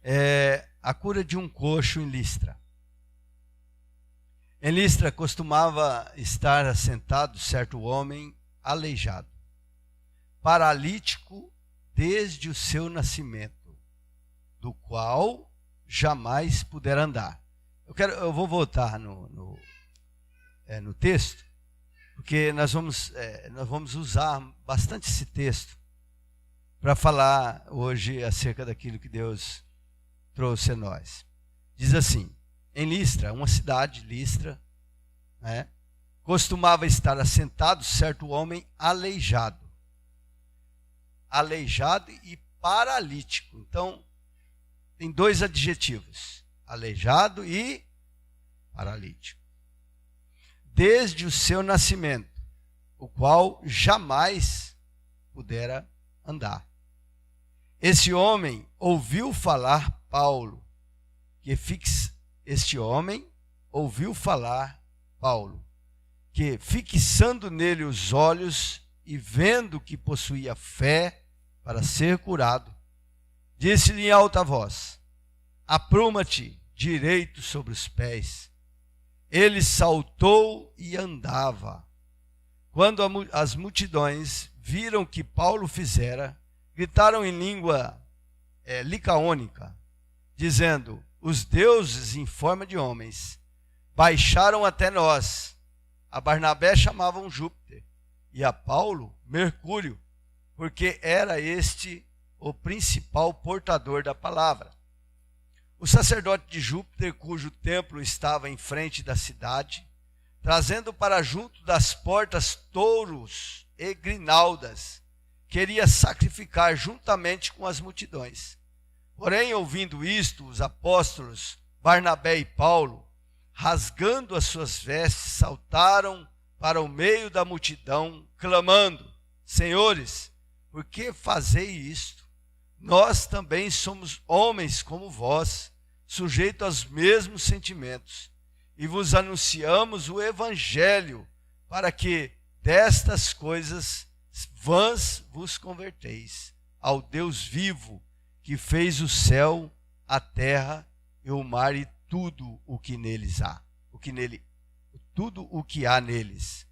é a cura de um coxo em Listra. Em Listra costumava estar assentado certo homem aleijado, paralítico desde o seu nascimento, do qual jamais pudera andar. Eu vou voltar no texto, porque nós vamos usar bastante esse texto para falar hoje acerca daquilo que Deus trouxe a nós. Diz assim: em Listra, uma cidade, Listra, costumava estar assentado certo homem aleijado e paralítico. Então, tem dois adjetivos: aleijado e paralítico. Desde o seu nascimento, o qual jamais pudera andar. Esse homem ouviu falar Paulo, que fixando nele os olhos e vendo que possuía fé para ser curado, disse-lhe em alta voz: apruma-te direito sobre os pés. Ele saltou e andava. Quando as multidões viram que Paulo fizera, gritaram em língua licaônica, dizendo: os deuses em forma de homens baixaram até nós. A Barnabé chamavam Júpiter e a Paulo Mercúrio, porque era este o principal portador da palavra. O sacerdote de Júpiter, cujo templo estava em frente da cidade, trazendo para junto das portas touros e grinaldas, queria sacrificar juntamente com as multidões. Porém, ouvindo isto, os apóstolos Barnabé e Paulo, rasgando as suas vestes, saltaram para o meio da multidão, clamando: senhores, por que fazeis isto? Nós também somos homens como vós, sujeitos aos mesmos sentimentos, e vos anunciamos o evangelho, para que destas coisas vãs vos converteis ao Deus vivo, que fez o céu, a terra e o mar e tudo o que neles há, tudo o que há neles,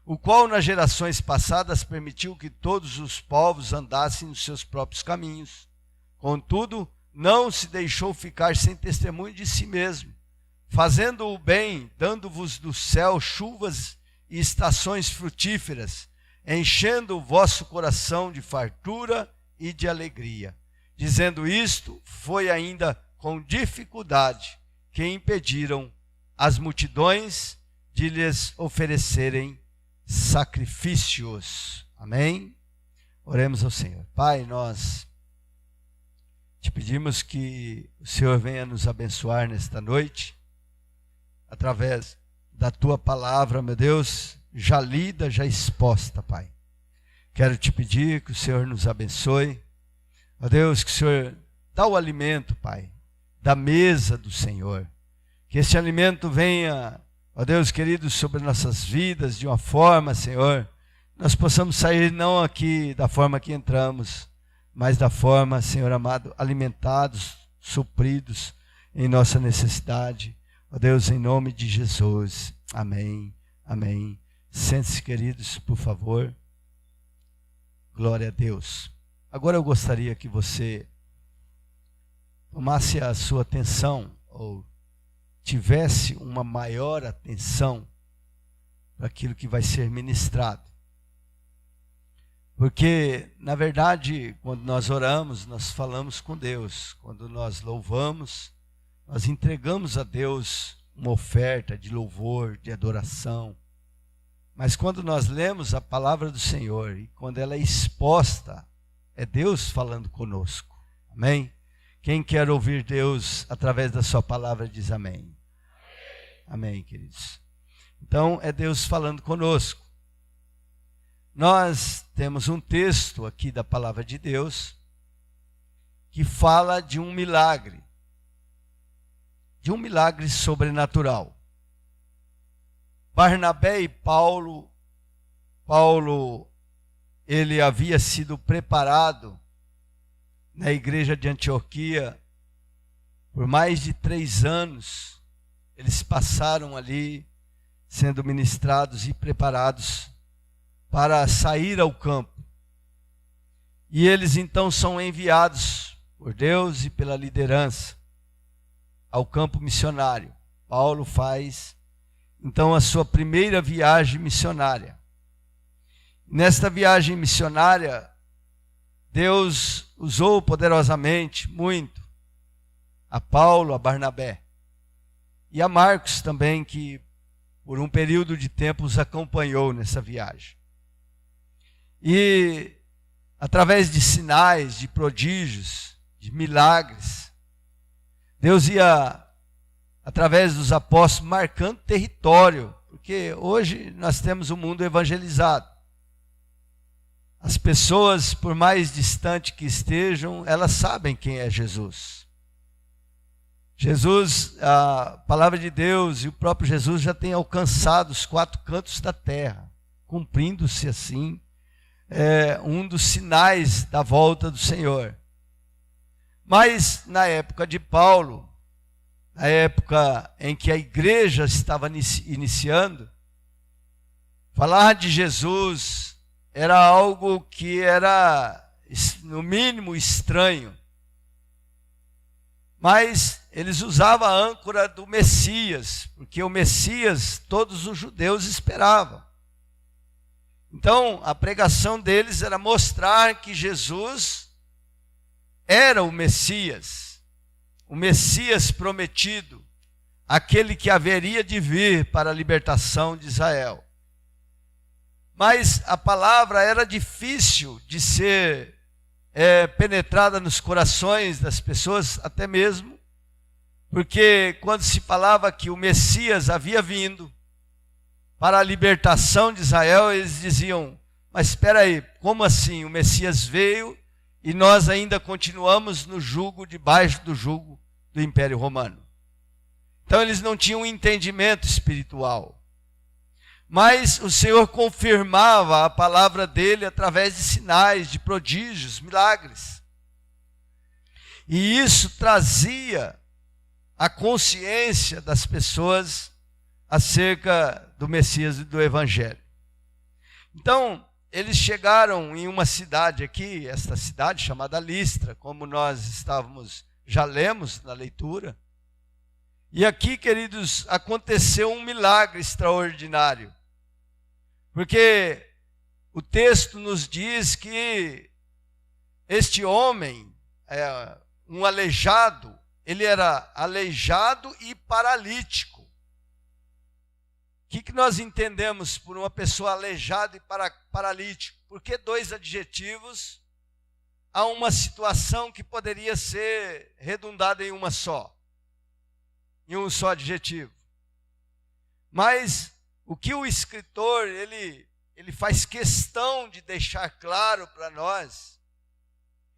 o qual nas gerações passadas permitiu que todos os povos andassem nos seus próprios caminhos. Contudo, não se deixou ficar sem testemunho de si mesmo, fazendo o bem, dando-vos do céu chuvas e estações frutíferas, enchendo o vosso coração de fartura e de alegria. Dizendo isto, foi ainda com dificuldade que impediram as multidões de lhes oferecerem sacrifícios. Amém? Oremos ao Senhor. Pai, nós te pedimos que o Senhor venha nos abençoar nesta noite, através da tua palavra, meu Deus, já lida, já exposta, Pai. Quero te pedir que o Senhor nos abençoe. Ó Deus, que o Senhor dá o alimento, Pai, da mesa do Senhor. Que esse alimento venha, ó Deus querido, sobre nossas vidas de uma forma, Senhor, nós possamos sair não aqui da forma que entramos, mas da forma, Senhor amado, alimentados, supridos em nossa necessidade. Ó Deus, em nome de Jesus. Amém. Amém. Sente-se, queridos, por favor. Glória a Deus. Agora eu gostaria que você tomasse a sua atenção, ou tivesse uma maior atenção para aquilo que vai ser ministrado. Porque, na verdade, quando nós oramos, nós falamos com Deus. Quando nós louvamos, nós entregamos a Deus uma oferta de louvor, de adoração. Mas quando nós lemos a palavra do Senhor, e quando ela é exposta, é Deus falando conosco. Amém? Quem quer ouvir Deus através da sua palavra diz amém. Amém, queridos. Então, é Deus falando conosco. Nós temos um texto aqui da palavra de Deus que fala de um milagre sobrenatural. Barnabé e Paulo, ele havia sido preparado na igreja de Antioquia Por mais de 3 anos, eles passaram ali sendo ministrados e preparados para sair ao campo. E eles então são enviados por Deus e pela liderança ao campo missionário. Paulo faz então a sua primeira viagem missionária. Nesta viagem missionária, Deus usou poderosamente, muito, a Paulo, a Barnabé e a Marcos também, que por um período de tempo os acompanhou nessa viagem. E através de sinais, de prodígios, de milagres, Deus ia, através dos apóstolos, marcando território, porque hoje nós temos um mundo evangelizado. As pessoas, por mais distante que estejam, elas sabem quem é Jesus. Jesus, a palavra de Deus e o próprio Jesus já tem alcançado os 4 cantos da terra, cumprindo-se assim um dos sinais da volta do Senhor. Mas na época de Paulo, na época em que a igreja estava iniciando, falar de Jesus era algo que era, no mínimo, estranho. Mas eles usavam a âncora do Messias, porque o Messias todos os judeus esperavam. Então, a pregação deles era mostrar que Jesus era o Messias prometido, aquele que haveria de vir para a libertação de Israel. Mas a palavra era difícil de ser penetrada nos corações das pessoas, até mesmo porque quando se falava que o Messias havia vindo para a libertação de Israel, eles diziam: mas espera aí, como assim? O Messias veio e nós ainda continuamos no jugo, debaixo do jugo do Império Romano. Então eles não tinham um entendimento espiritual. Mas o Senhor confirmava a palavra dele através de sinais, de prodígios, milagres. E isso trazia a consciência das pessoas acerca do Messias e do Evangelho. Então, eles chegaram em uma cidade aqui, esta cidade chamada Listra, como nós já lemos na leitura. E aqui, queridos, aconteceu um milagre extraordinário. Porque o texto nos diz que este homem, um aleijado, ele era aleijado e paralítico. O que nós entendemos por uma pessoa aleijada e paralítico? Por que 2 adjetivos a uma situação que poderia ser redundada em um só adjetivo? Mas o que o escritor ele faz questão de deixar claro para nós,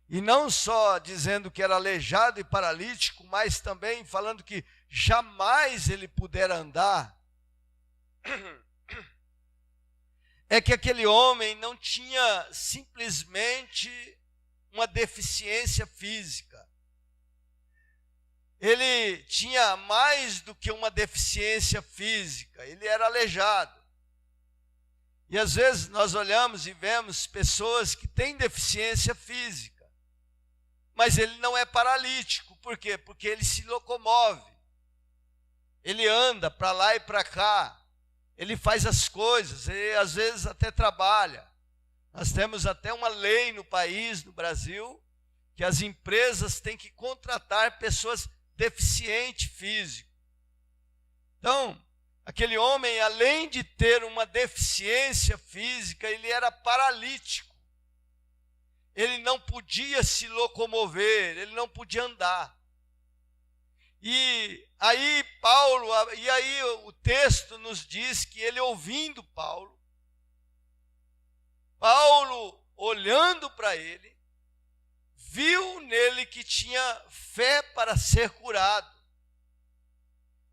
e não só dizendo que era aleijado e paralítico, mas também falando que jamais ele pudera andar, é que aquele homem não tinha simplesmente uma deficiência física. Ele tinha mais do que uma deficiência física, ele era aleijado. E às vezes nós olhamos e vemos pessoas que têm deficiência física, mas ele não é paralítico. Por quê? Porque ele se locomove, ele anda para lá e para cá, ele faz as coisas, ele às vezes até trabalha. Nós temos até uma lei no país, no Brasil, que as empresas têm que contratar pessoas deficientes físicos. Então, aquele homem, além de ter uma deficiência física, ele era paralítico. Ele não podia se locomover, ele não podia andar. E aí o texto nos diz que ele, ouvindo Paulo olhando para ele, viu nele que tinha fé para ser curado.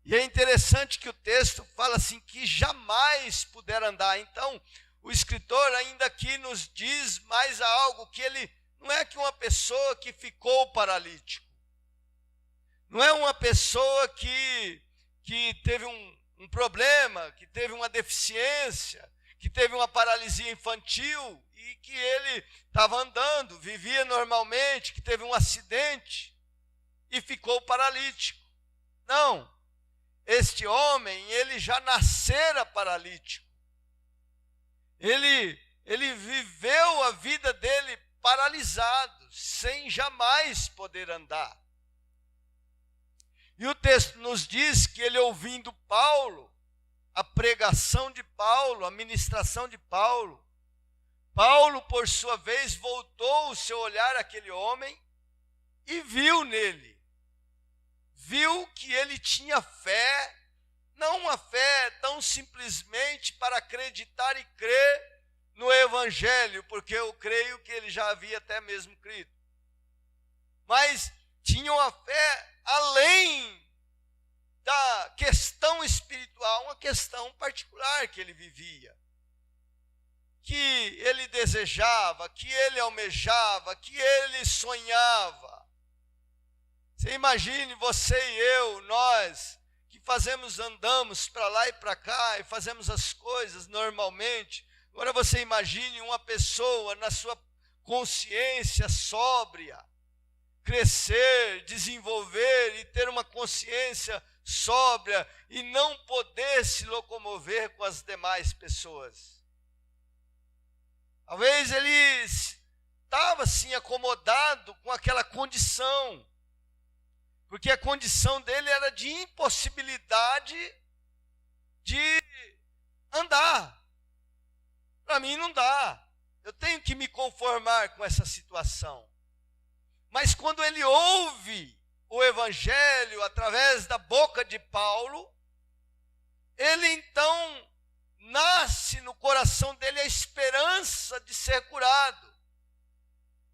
E é interessante que o texto fala assim, que jamais pudera andar. Então, o escritor ainda aqui nos diz mais algo, que ele não é que uma pessoa que ficou paralítico. Não é uma pessoa que teve um problema, que teve uma deficiência, que teve uma paralisia infantil e que ele estava andando, vivia normalmente, que teve um acidente e ficou paralítico. Não. Este homem, ele já nascera paralítico. Ele viveu a vida dele paralisado, sem jamais poder andar. E o texto nos diz que ele, ouvindo Paulo, a pregação de Paulo, a ministração de Paulo, Paulo, por sua vez, voltou o seu olhar àquele homem e viu nele. Viu que ele tinha fé, não uma fé tão simplesmente para acreditar e crer no Evangelho, porque eu creio que ele já havia até mesmo crido. Mas tinha uma fé além da questão espiritual, uma questão particular que ele vivia, que ele desejava, que ele almejava, que ele sonhava. Você imagine, você e eu, nós, que andamos para lá e para cá e fazemos as coisas normalmente. Agora você imagine uma pessoa na sua consciência sóbria, crescer, desenvolver e ter uma consciência sóbria e não poder se locomover com as demais pessoas. Talvez ele estava assim acomodado com aquela condição, porque a condição dele era de impossibilidade de andar. Para mim não dá, eu tenho que me conformar com essa situação. Mas quando ele ouve o Evangelho através da boca de Paulo, ele então nasce no coração dele a esperança de ser curado.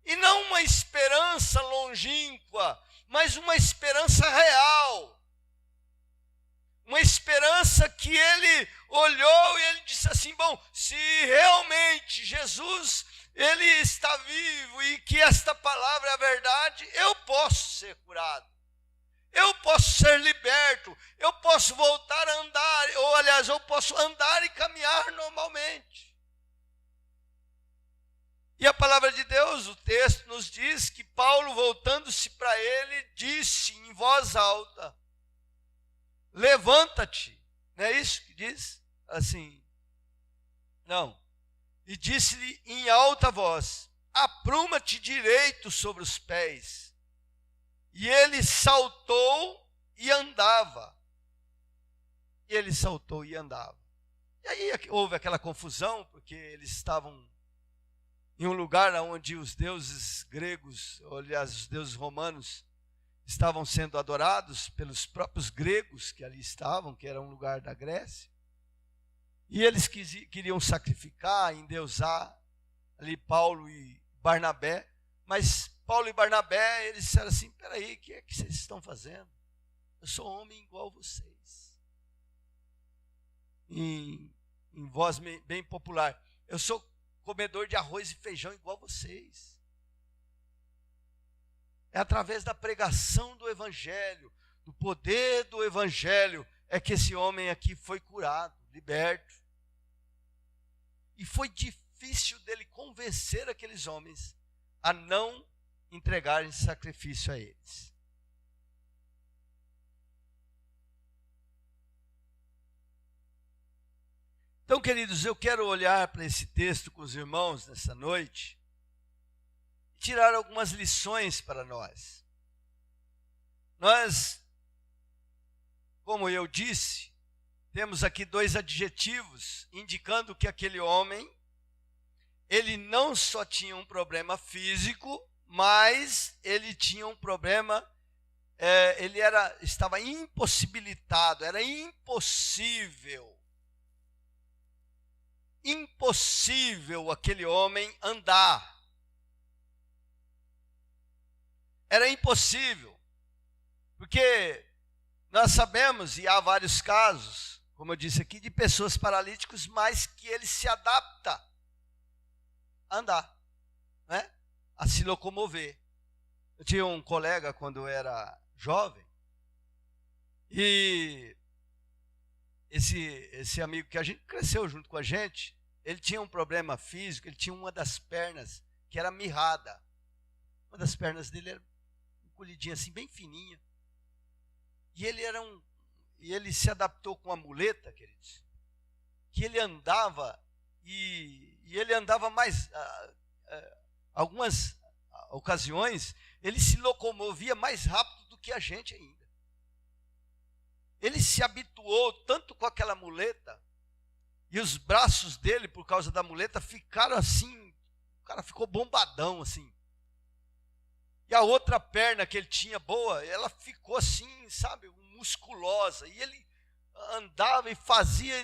E não uma esperança longínqua, mas uma esperança real. Uma esperança que ele olhou e ele disse assim, bom, se realmente Jesus, ele está vivo e que esta palavra é a verdade, eu posso ser curado. Eu posso ser liberto, eu posso voltar a andar, ou aliás, eu posso andar e caminhar normalmente. E a palavra de Deus, o texto nos diz que Paulo, voltando-se para ele, disse em voz alta, levanta-te. Não é isso que diz? Assim, não. E disse-lhe em alta voz, apruma-te direito sobre os pés. E ele saltou e andava. E ele saltou e andava. E aí houve aquela confusão, porque eles estavam em um lugar onde os deuses gregos, ou aliás, os deuses romanos, estavam sendo adorados pelos próprios gregos que ali estavam, que era um lugar da Grécia. E eles queriam sacrificar, endeusar ali Paulo e Barnabé, mas Paulo e Barnabé, eles disseram assim, peraí, o que é que vocês estão fazendo? Eu sou homem igual vocês. Em voz bem popular, eu sou comedor de arroz e feijão igual vocês. É através da pregação do Evangelho, do poder do Evangelho, é que esse homem aqui foi curado, liberto. E foi difícil dele convencer aqueles homens a não entregarem sacrifício a eles. Então, queridos, eu quero olhar para esse texto com os irmãos nessa noite e tirar algumas lições para nós. Nós, como eu disse, temos aqui dois adjetivos indicando que aquele homem, ele não só tinha um problema físico, mas ele tinha um problema, ele estava impossibilitado, era impossível aquele homem andar. Era impossível, porque nós sabemos, e há vários casos, como eu disse aqui, de pessoas paralíticas, mas que ele se adapta a andar, né? A se locomover. Eu tinha um colega, quando eu era jovem, E esse amigo que a gente cresceu junto com a gente, ele tinha um problema físico, ele tinha uma das pernas que era mirrada. Uma das pernas dele era encolhidinha assim, bem fininha. E ele se adaptou com a muleta, queridos, que ele andava e ele andava mais, algumas ocasiões, ele se locomovia mais rápido do que a gente ainda. Ele se habituou tanto com aquela muleta, e os braços dele, por causa da muleta, ficaram assim, o cara ficou bombadão assim. E a outra perna que ele tinha boa, ela ficou assim, sabe, musculosa. E ele andava e fazia,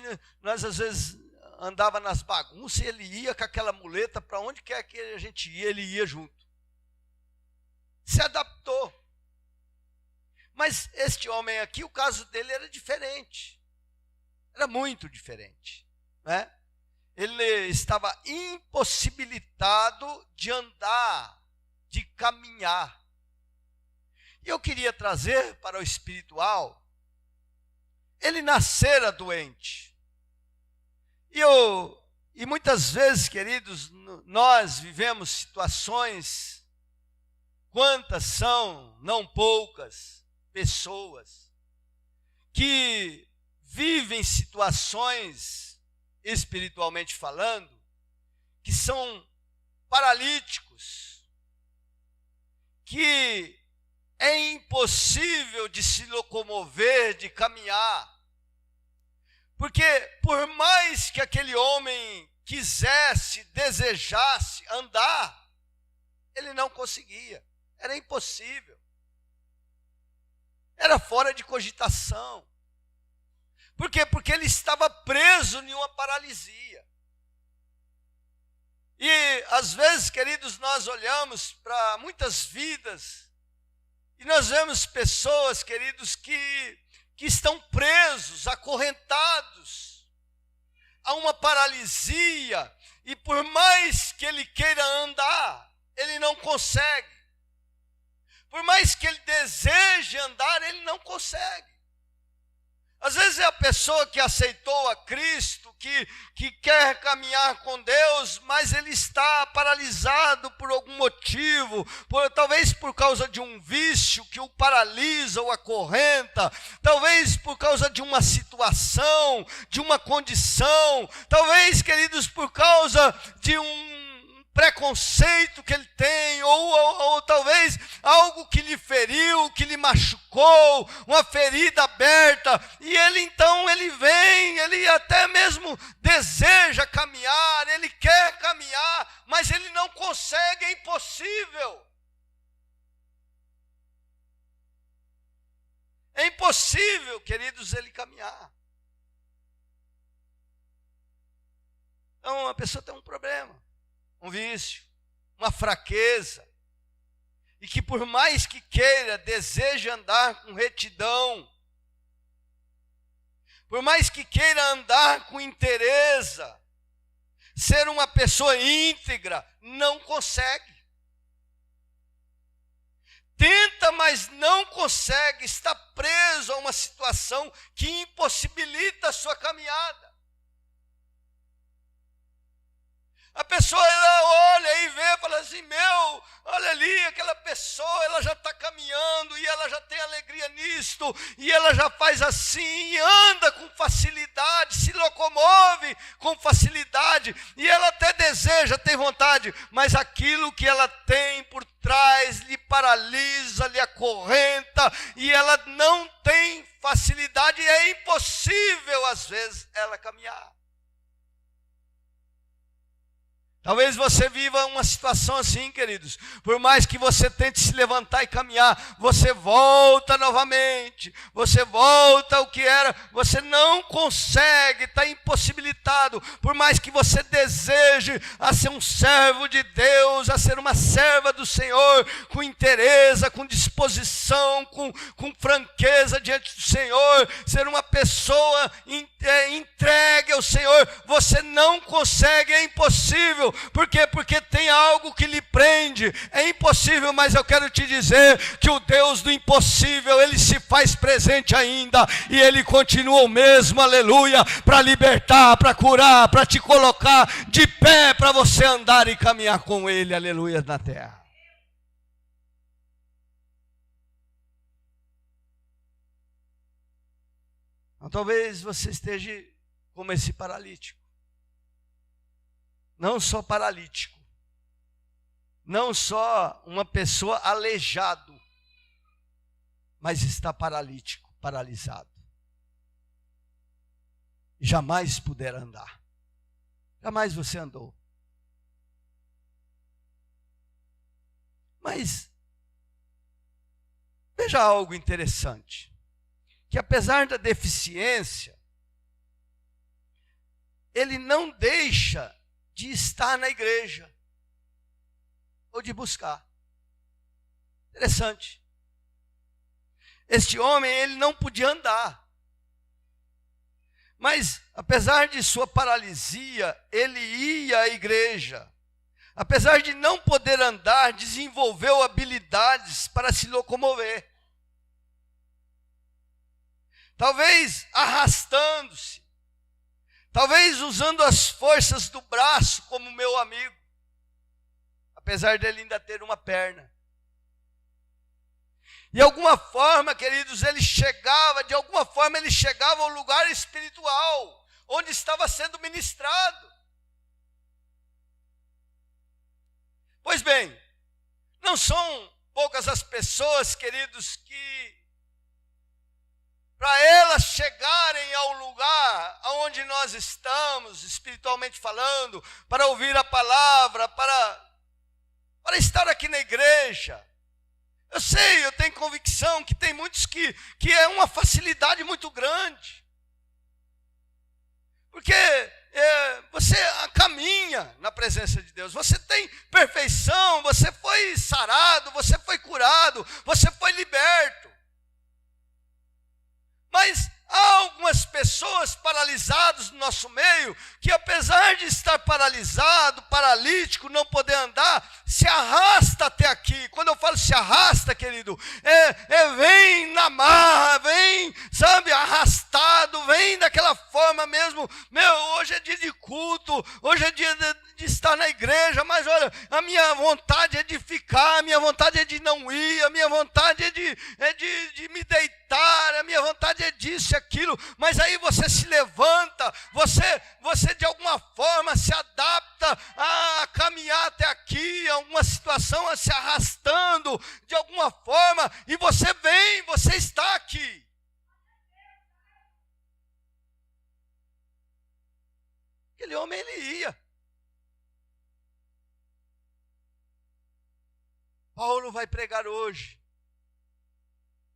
nós às vezes andava nas bagunças, e ele ia com aquela muleta, para onde quer que a gente ia, ele ia junto. Se adaptou. Mas este homem aqui, o caso dele era diferente. Era muito diferente, né? Ele estava impossibilitado de andar, de caminhar. E eu queria trazer para o espiritual, ele nascera doente. E muitas vezes, queridos, nós vivemos situações, quantas são, não poucas, pessoas que vivem situações, espiritualmente falando, que são paralíticos, que é impossível de se locomover, de caminhar. Porque por mais que aquele homem quisesse, desejasse andar, ele não conseguia, era impossível. Era fora de cogitação. Por quê? Porque ele estava preso em uma paralisia. E às vezes, queridos, nós olhamos para muitas vidas e nós vemos pessoas, queridos, que estão presos, acorrentados a uma paralisia, e por mais que ele queira andar, ele não consegue. Por mais que ele deseje andar, ele não consegue. Às vezes é a pessoa que aceitou a Cristo, que quer caminhar com Deus, mas ele está paralisado por algum motivo, talvez por causa de um vício que o paralisa ou acorrenta, talvez por causa de uma situação, de uma condição, talvez, queridos, por causa de um preconceito que ele tem, ou talvez algo que lhe feriu, que lhe machucou, uma ferida aberta, e ele vem, ele até mesmo deseja caminhar, ele quer caminhar, mas ele não consegue, é impossível. É impossível, queridos, ele caminhar. Então, a pessoa tem um problema, um vício, uma fraqueza, e que por mais que queira, deseja andar com retidão, por mais que queira andar com inteireza, ser uma pessoa íntegra, não consegue. Tenta, mas não consegue, está preso a uma situação que impossibilita a sua caminhada. A pessoa, ela olha e vê, fala assim, olha ali, aquela pessoa, ela já está caminhando, e ela já tem alegria nisto, e ela já faz assim, e anda com facilidade, se locomove com facilidade, e ela até deseja, tem vontade, mas aquilo que ela tem por trás lhe paralisa, lhe acorrenta, e ela não tem facilidade, e é impossível, às vezes, ela caminhar. Talvez você viva uma situação assim, queridos. Por mais que você tente se levantar e caminhar, você volta novamente. Você volta ao que era. Você não consegue, está impossibilitado. Por mais que você deseje a ser um servo de Deus, a ser uma serva do Senhor, com inteireza, com disposição, com franqueza diante do Senhor, ser uma pessoa entregue ao Senhor, você não consegue, é impossível. Por quê? Porque tem algo que lhe prende. É impossível, mas eu quero te dizer que o Deus do impossível, Ele se faz presente ainda, e Ele continua o mesmo, aleluia, para libertar, para curar, para te colocar de pé, para você andar e caminhar com Ele, aleluia, na terra. Então, talvez você esteja como esse paralítico. Não só paralítico, não só uma pessoa aleijado, mas está paralítico, paralisado. Jamais puder andar. Jamais você andou. Mas veja algo interessante. Que apesar da deficiência, ele não deixa de estar na igreja ou de buscar. Interessante. Este homem, ele não podia andar. Mas, apesar de sua paralisia, ele ia à igreja. Apesar de não poder andar, desenvolveu habilidades para se locomover. Talvez arrastando-se, talvez usando as forças do braço, como meu amigo, apesar dele ainda ter uma perna. De alguma forma, queridos, ele chegava ao lugar espiritual, onde estava sendo ministrado. Pois bem, não são poucas as pessoas, queridos, que para elas chegarem ao lugar onde nós estamos, espiritualmente falando, para ouvir a palavra, para estar aqui na igreja. Eu sei, eu tenho convicção que tem muitos que é uma facilidade muito grande. Porque você caminha na presença de Deus, você tem perfeição, você foi sarado, você foi curado, você foi liberto. Mas há algumas pessoas paralisadas no nosso meio, que apesar de estar paralisado, paralítico, não poder andar, se arrasta até aqui. Quando eu falo se arrasta, querido, vem na marra, vem, sabe, arrastado, vem daquela forma mesmo. Hoje é dia de culto, hoje é dia de estar na igreja, mas olha, a minha vontade é de ficar, a minha vontade é de não ir, a minha vontade é de me deitar, a minha vontade é disso e aquilo. Mas aí você se levanta, você de alguma forma se adapta a caminhar até aqui, alguma situação se arrastando de alguma forma, e você vem, você está aqui. Aquele homem, ele ia. Paulo vai pregar hoje.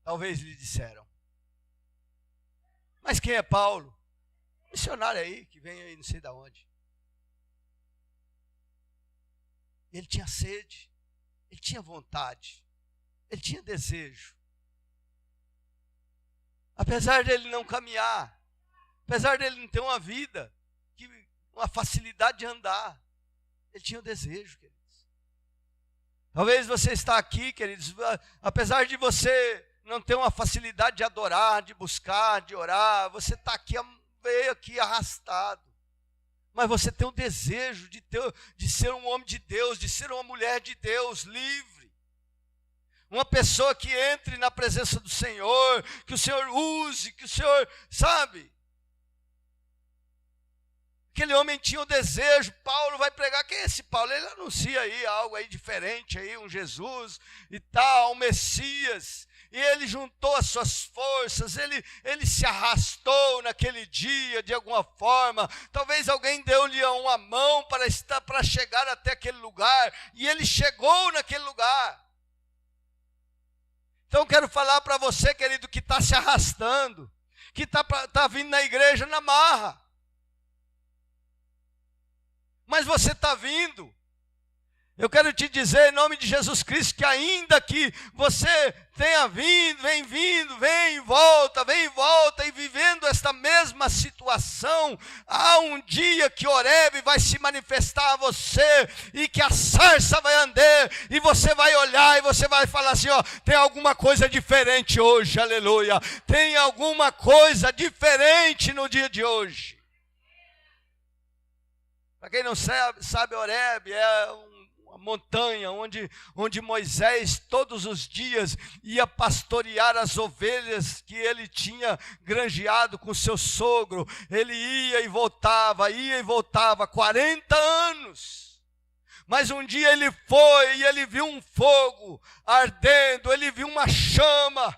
Talvez lhe disseram. Mas quem é Paulo? Missionário aí, que vem aí não sei de onde. Ele tinha sede, ele tinha vontade, ele tinha desejo. Apesar dele não caminhar, apesar dele não ter uma vida, uma facilidade de andar, ele tinha o desejo, queridos. Talvez você está aqui, queridos, apesar de você não ter uma facilidade de adorar, de buscar, de orar, você está aqui, veio aqui arrastado. Mas você tem o desejo de ser um homem de Deus, de ser uma mulher de Deus, livre. Uma pessoa que entre na presença do Senhor, que o Senhor use, que o Senhor, sabe? Aquele homem tinha o desejo. Paulo vai pregar. Quem é esse Paulo? Ele anuncia aí algo aí diferente, aí, um Jesus e tal, um Messias. E ele juntou as suas forças, ele se arrastou naquele dia de alguma forma. Talvez alguém deu-lhe uma mão para chegar até aquele lugar, e ele chegou naquele lugar. Então quero falar para você, querido, que está se arrastando, que está vindo na igreja na marra. Mas você está vindo. Eu quero te dizer em nome de Jesus Cristo que ainda que você tenha vindo, vem e volta, e vivendo situação, há um dia que Horebe vai se manifestar a você, e que a sarça vai andar, e você vai olhar, e você vai falar assim, ó, tem alguma coisa diferente hoje, aleluia, tem alguma coisa diferente no dia de hoje. Para quem não sabe, Horebe é uma montanha onde Moisés todos os dias ia pastorear as ovelhas que ele tinha granjeado com seu sogro. Ele ia e voltava, 40 anos. Mas um dia ele foi e ele viu um fogo ardendo, ele viu uma chama.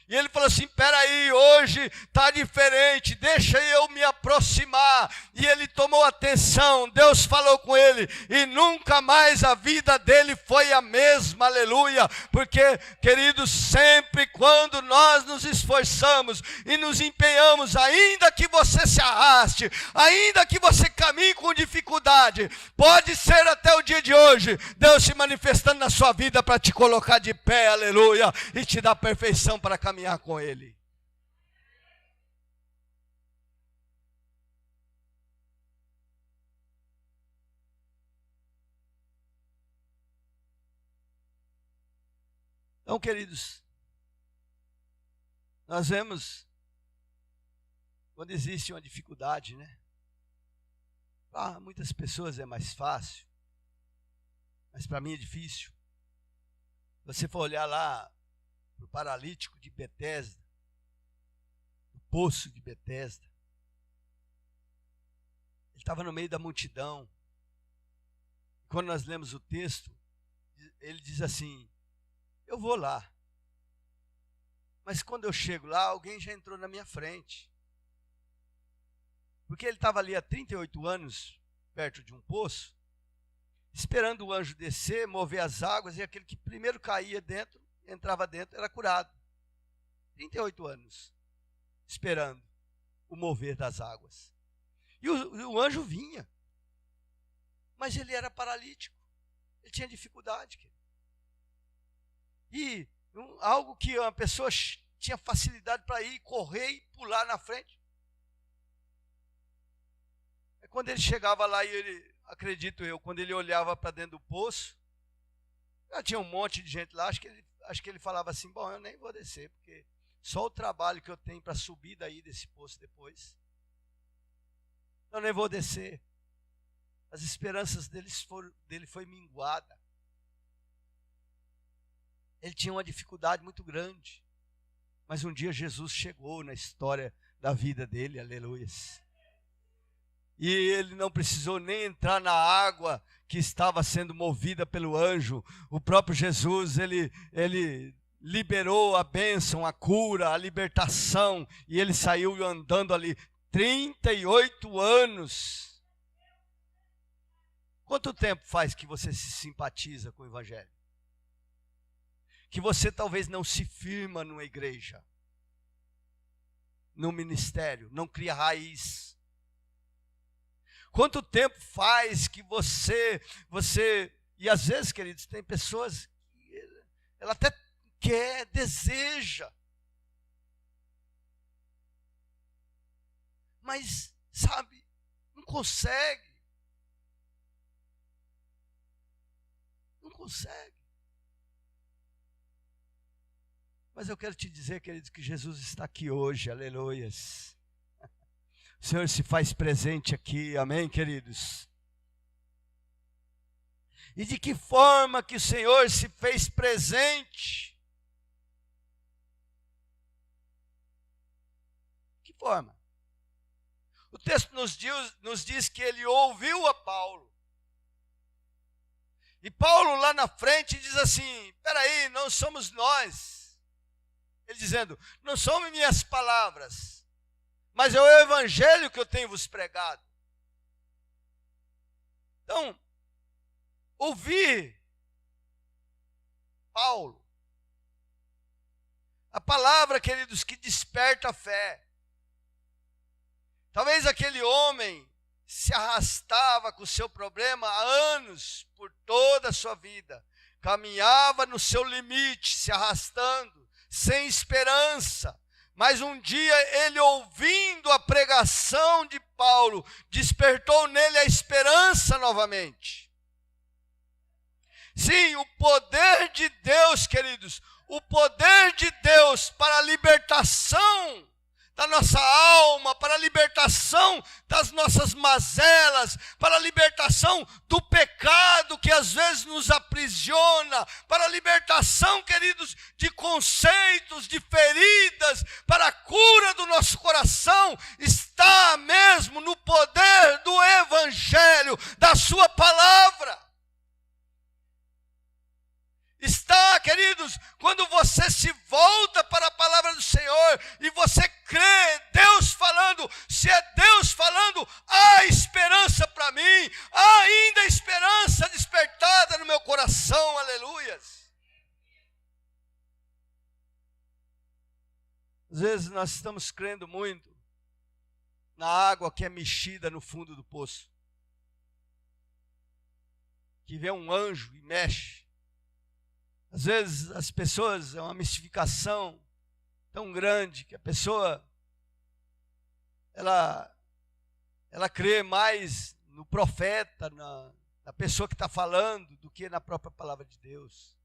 E ele falou assim, peraí, hoje está diferente, deixa eu me aproximar. E ele tomou atenção, Deus falou com ele, e nunca mais a vida dele foi a mesma, aleluia. Porque, queridos, sempre quando nós nos esforçamos e nos empenhamos, ainda que você se arraste, ainda que você caminhe com dificuldade, pode ser até o dia de hoje, Deus se manifestando na sua vida para te colocar de pé, aleluia, e te dar perfeição para caminhar com Ele. Então, queridos, nós vemos quando existe uma dificuldade, né? Para muitas pessoas é mais fácil, mas para mim é difícil. Se você for olhar lá para o paralítico de Betesda, o poço de Betesda, ele estava no meio da multidão. Quando nós lemos o texto, ele diz assim, eu vou lá, mas quando eu chego lá, alguém já entrou na minha frente. Porque ele estava ali há 38 anos, perto de um poço, esperando o anjo descer, mover as águas, e aquele que primeiro caía dentro, entrava dentro, era curado. 38 anos, esperando o mover das águas. E o anjo vinha, mas ele era paralítico, ele tinha dificuldade. E algo que uma pessoa tinha facilidade para ir, correr e pular na frente. É quando ele chegava lá e ele, acredito eu, quando ele olhava para dentro do poço, já tinha um monte de gente lá, acho que ele falava assim, bom, eu nem vou descer, porque só o trabalho que eu tenho para subir daí desse poço depois, eu nem vou descer. As esperanças dele foi minguada. Ele tinha uma dificuldade muito grande, mas um dia Jesus chegou na história da vida dele, aleluias. E ele não precisou nem entrar na água que estava sendo movida pelo anjo. O próprio Jesus, ele liberou a bênção, a cura, a libertação, e ele saiu andando ali 38 anos. Quanto tempo faz que você se simpatiza com o Evangelho? Que você talvez não se firma numa igreja, num ministério, não cria raiz. Quanto tempo faz que você, e às vezes, queridos, tem pessoas que ela até quer, deseja, mas, sabe, não consegue. Não consegue. Mas eu quero te dizer, queridos, que Jesus está aqui hoje, aleluias. O Senhor se faz presente aqui, amém, queridos? E de que forma que o Senhor se fez presente? Que forma? O texto nos diz que ele ouviu a Paulo. E Paulo lá na frente diz assim, espera aí, não somos nós. Ele dizendo, não são minhas palavras, mas é o evangelho que eu tenho vos pregado. Então, ouvir Paulo, a palavra, queridos, que desperta a fé. Talvez aquele homem se arrastava com o seu problema há anos, por toda a sua vida, caminhava no seu limite, se arrastando, sem esperança, Mas um dia ele, ouvindo a pregação de Paulo, despertou nele a esperança novamente. Sim, o poder de Deus, queridos, o poder de Deus para a libertação da nossa alma, para a libertação das nossas mazelas, para a libertação do pecado que às vezes nos aprisiona, para a libertação, queridos, de conceitos, de feridas, para a cura do nosso coração, está mesmo no poder do Evangelho, da sua palavra. Está, queridos, quando você se volta para a palavra do Senhor e você crê, Deus falando, se é Deus falando, há esperança para mim, há ainda esperança despertada no meu coração, aleluias. Às vezes nós estamos crendo muito na água que é mexida no fundo do poço, que vem um anjo e mexe. Às vezes as pessoas, é uma mistificação tão grande que a pessoa, ela crê mais no profeta, na pessoa que está falando, do que na própria palavra de Deus.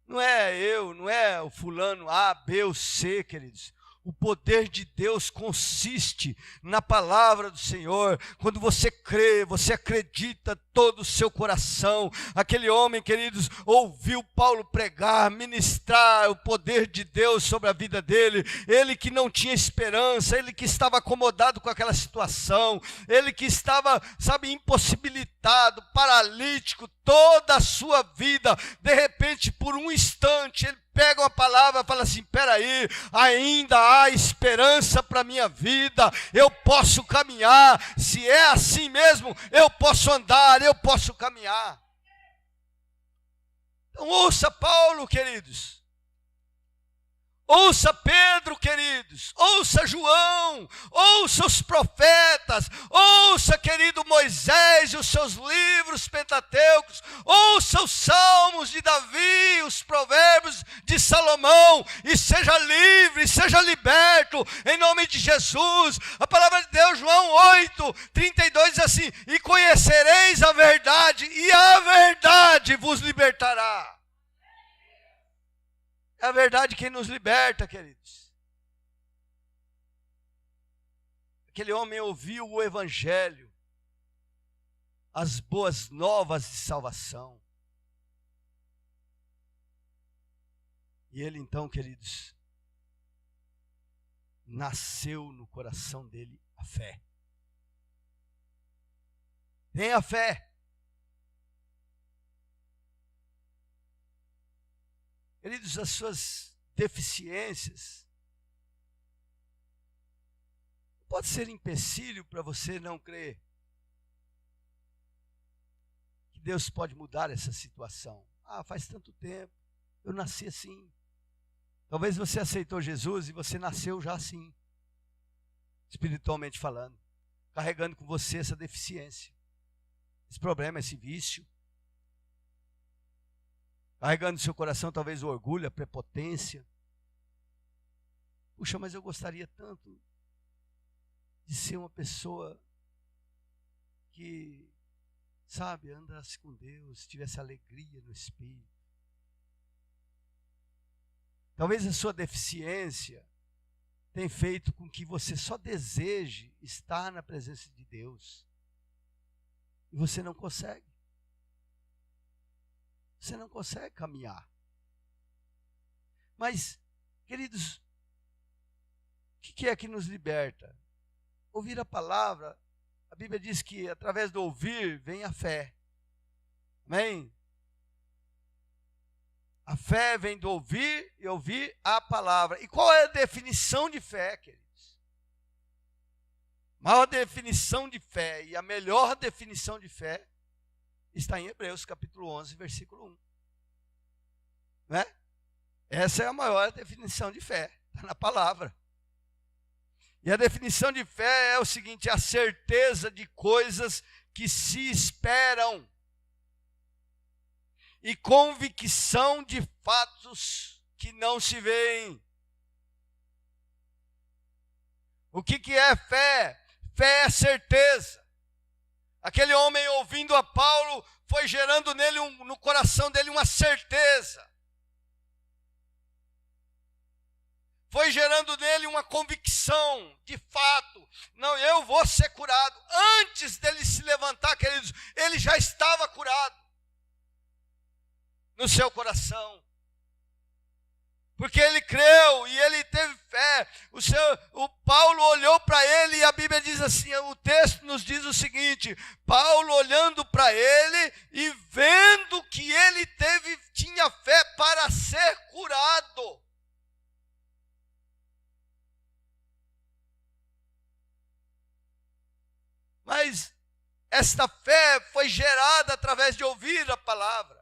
Não é eu, não é o fulano A, B ou C, queridos. O poder de Deus consiste na palavra do Senhor. Quando você crê, você acredita todo o seu coração. Aquele homem, queridos, ouviu Paulo pregar, ministrar o poder de Deus sobre a vida dele. Ele que não tinha esperança, ele que estava acomodado com aquela situação, ele que estava, impossibilitado, paralítico, toda a sua vida. De repente, por um instante, ele pega uma palavra e fala assim, espera aí, ainda há esperança para a minha vida, eu posso caminhar, se é assim mesmo, eu posso andar, eu posso caminhar. Então ouça Paulo, queridos. Ouça Pedro, queridos, ouça João, ouça os profetas, ouça, querido Moisés e os seus livros pentateucos, ouça os salmos de Davi, os provérbios de Salomão, e seja livre, seja liberto, em nome de Jesus. A palavra de Deus, João 8:32 diz assim, e conhecereis a verdade, e a verdade vos libertará. É a verdade quem nos liberta, queridos. Aquele homem ouviu o Evangelho, as boas novas de salvação. E ele então, queridos, nasceu no coração dele a fé. Tenha fé. Queridos, as suas deficiências pode ser empecilho para você não crer que Deus pode mudar essa situação. Ah, faz tanto tempo, eu nasci assim. Talvez você aceitou Jesus e você nasceu já assim, espiritualmente falando, carregando com você essa deficiência, esse problema, esse vício. Carregando no seu coração talvez o orgulho, a prepotência. Puxa, mas eu gostaria tanto de ser uma pessoa que, andasse com Deus, tivesse alegria no Espírito. Talvez a sua deficiência tenha feito com que você só deseje estar na presença de Deus. E você não consegue. Você não consegue caminhar. Mas, queridos, o que é que nos liberta? Ouvir a palavra. A Bíblia diz que através do ouvir vem a fé. Amém? A fé vem do ouvir e ouvir a palavra. E qual é a definição de fé, queridos? A maior definição de fé e a melhor definição de fé está em Hebreus capítulo 11, versículo 1. Não é? Essa é a maior definição de fé, está na palavra. E a definição de fé é o seguinte, a certeza de coisas que se esperam e convicção de fatos que não se veem. O que é fé? Fé é certeza. Aquele homem ouvindo a Paulo foi gerando nele no coração dele uma certeza. Foi gerando nele uma convicção, de fato. Não, eu vou ser curado. Antes dele se levantar, queridos, ele já estava curado no seu coração. Porque ele creu e ele teve fé. O Paulo olhou para ele e a Bíblia diz assim, o texto nos diz o seguinte, Paulo olhando para ele e vendo que ele tinha fé para ser curado. Mas esta fé foi gerada através de ouvir a palavra.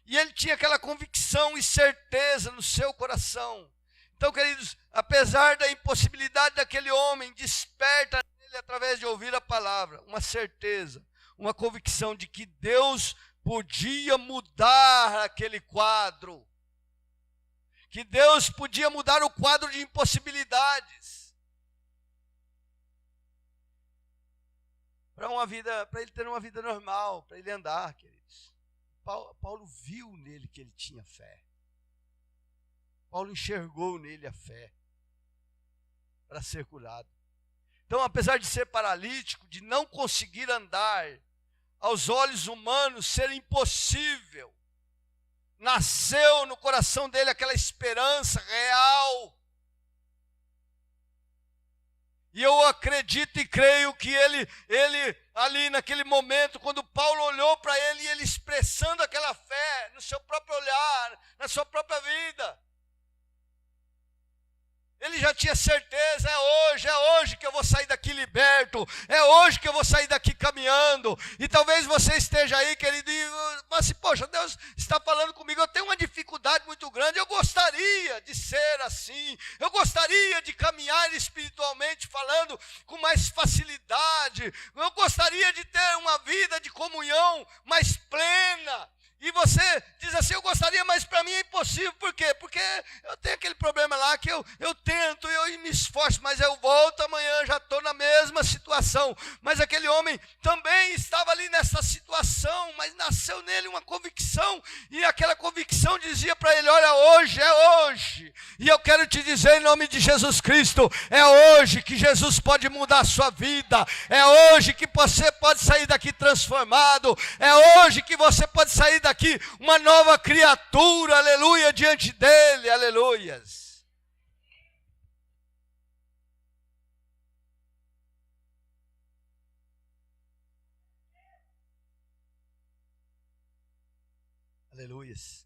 E ele tinha aquela convicção e certeza no seu coração. Então, queridos, apesar da impossibilidade daquele homem, desperta nele através de ouvir a palavra, uma certeza, uma convicção de que Deus podia mudar aquele quadro. Que Deus podia mudar o quadro de impossibilidades. Para ele ter uma vida normal, para ele andar, queridos. Paulo viu nele que ele tinha fé. Paulo enxergou nele a fé para ser curado. Então, apesar de ser paralítico, de não conseguir andar, aos olhos humanos ser impossível, nasceu no coração dele aquela esperança real. E eu acredito e creio que ele ali naquele momento, quando Paulo olhou para ele, e ele expressando aquela fé no seu próprio olhar, na sua própria vida, ele já tinha certeza, é hoje que eu vou sair daqui liberto, é hoje que eu vou sair daqui caminhando. E talvez você esteja aí, querido, e mas assim, poxa, Deus está falando comigo, eu tenho uma dificuldade muito grande, eu gostaria de ser assim, eu gostaria de caminhar espiritualmente falando com mais facilidade, eu gostaria de ter uma vida de comunhão mais plena. E você diz assim, eu gostaria, mas para mim é impossível. Por quê? Porque eu tenho aquele problema lá que eu tento, eu me esforço, mas eu volto amanhã, já estou na mesma situação. Mas aquele homem também estava ali nessa situação, mas nasceu nele uma convicção. E aquela convicção dizia para ele, olha, hoje é hoje. E eu quero te dizer em nome de Jesus Cristo, é hoje que Jesus pode mudar a sua vida. É hoje que você pode sair daqui transformado. É hoje que você pode sair daqui uma nova criatura, aleluia, diante dele, aleluias. Aleluias.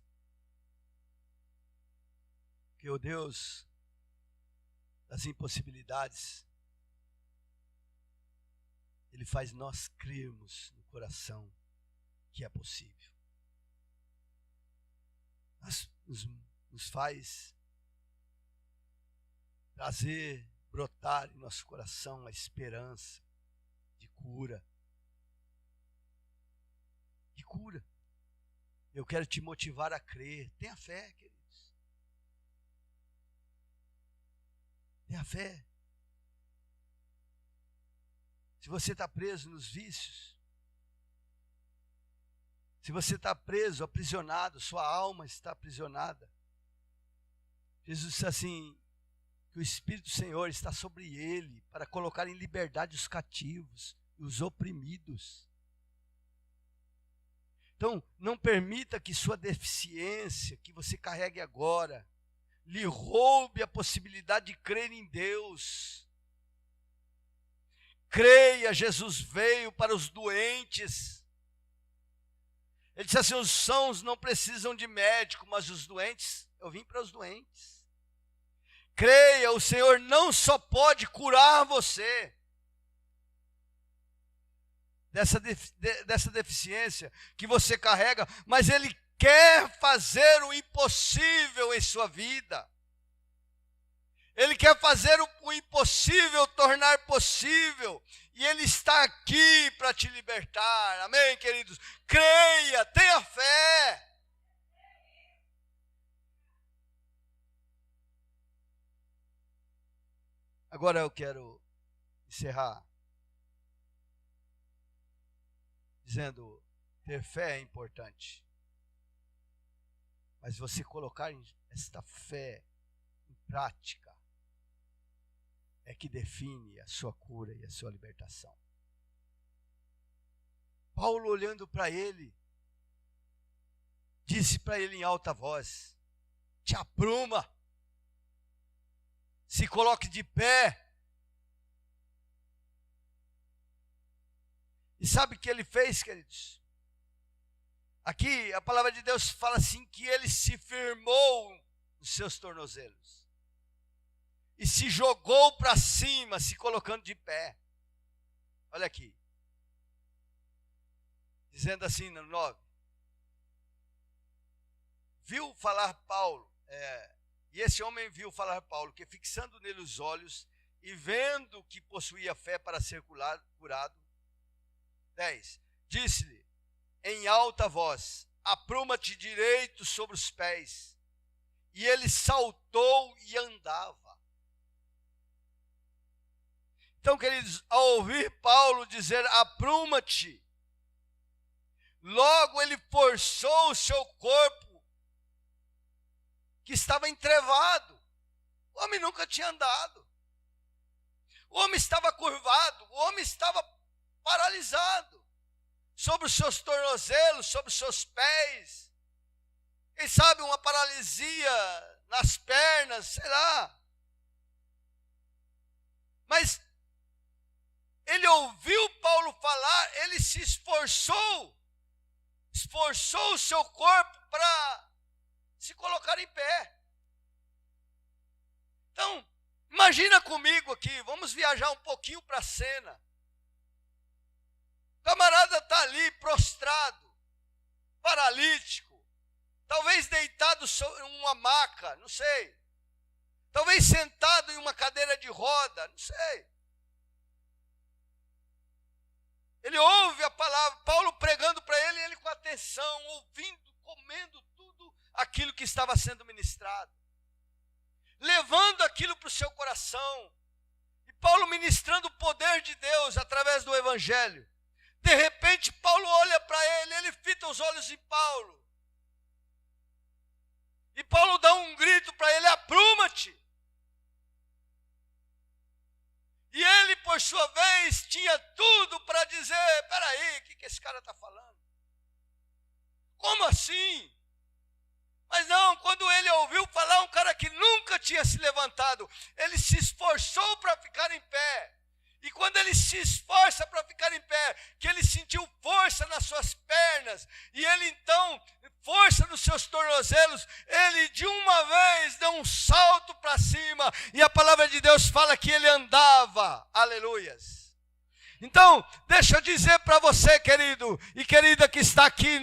Que o Deus das impossibilidades, Ele faz nós crermos no coração que é possível. Nos faz trazer, brotar em nosso coração a esperança de cura. De cura. Eu quero te motivar a crer. Tenha fé, queridos. Tenha fé. Se você está preso nos vícios, se você está preso, aprisionado, sua alma está aprisionada. Jesus disse assim, que o Espírito do Senhor está sobre ele para colocar em liberdade os cativos e os oprimidos. Então, não permita que sua deficiência, que você carregue agora, lhe roube a possibilidade de crer em Deus. Creia, Jesus veio para os doentes. Ele disse assim, os sãos não precisam de médico, mas os doentes, eu vim para os doentes. Creia, o Senhor não só pode curar você dessa deficiência que você carrega, mas Ele quer fazer o impossível em sua vida. Ele quer fazer o impossível tornar possível. E Ele está aqui para te libertar. Amém, queridos? Creia, tenha fé. Agora eu quero encerrar dizendo: ter fé é importante, mas você colocar esta fé em prática é que define a sua cura e a sua libertação. Paulo, olhando para ele, disse para ele em alta voz: te apruma, se coloque de pé. E sabe o que ele fez, queridos? Aqui a palavra de Deus fala assim, que ele se firmou nos seus tornozelos e se jogou para cima, se colocando de pé. Olha aqui, dizendo assim no 9: viu falar Paulo, e esse homem viu falar Paulo, que fixando nele os olhos e vendo que possuía fé para ser curado, 10, disse-lhe em alta voz: apruma-te direito sobre os pés. E ele saltou e andava. Então, queridos, ao ouvir Paulo dizer apruma-te, logo ele forçou o seu corpo, que estava entrevado. O homem nunca tinha andado. O homem estava curvado, o homem estava paralisado sobre os seus tornozelos, sobre os seus pés. Quem sabe uma paralisia nas pernas, sei lá. Mas ele ouviu Paulo falar, ele se esforçou o seu corpo para se colocar em pé. Então, imagina comigo aqui, vamos viajar um pouquinho para a cena. O camarada está ali prostrado, paralítico, talvez deitado em uma maca, não sei. Talvez sentado em uma cadeira de roda, não sei. Ele ouve a palavra, Paulo pregando para ele, ele com atenção, ouvindo, comendo tudo aquilo que estava sendo ministrado, levando aquilo para o seu coração. E Paulo ministrando o poder de Deus através do Evangelho. De repente, Paulo olha para ele, ele fita os olhos em Paulo. E Paulo dá um grito para ele: apruma-te. E ele, por sua vez, tinha tudo para dizer: peraí, o que esse cara está falando? Como assim? Mas não, quando ele ouviu falar, um cara que nunca tinha se levantado, ele se esforçou para ficar em pé. E quando ele se esforça para ficar em pé, que ele sentiu força nas suas pernas, e ele então, força nos seus tornozelos, ele de uma vez deu um salto para cima, e a palavra de Deus fala que ele andava. Aleluias. Então, deixa eu dizer para você, querido e querida que está aqui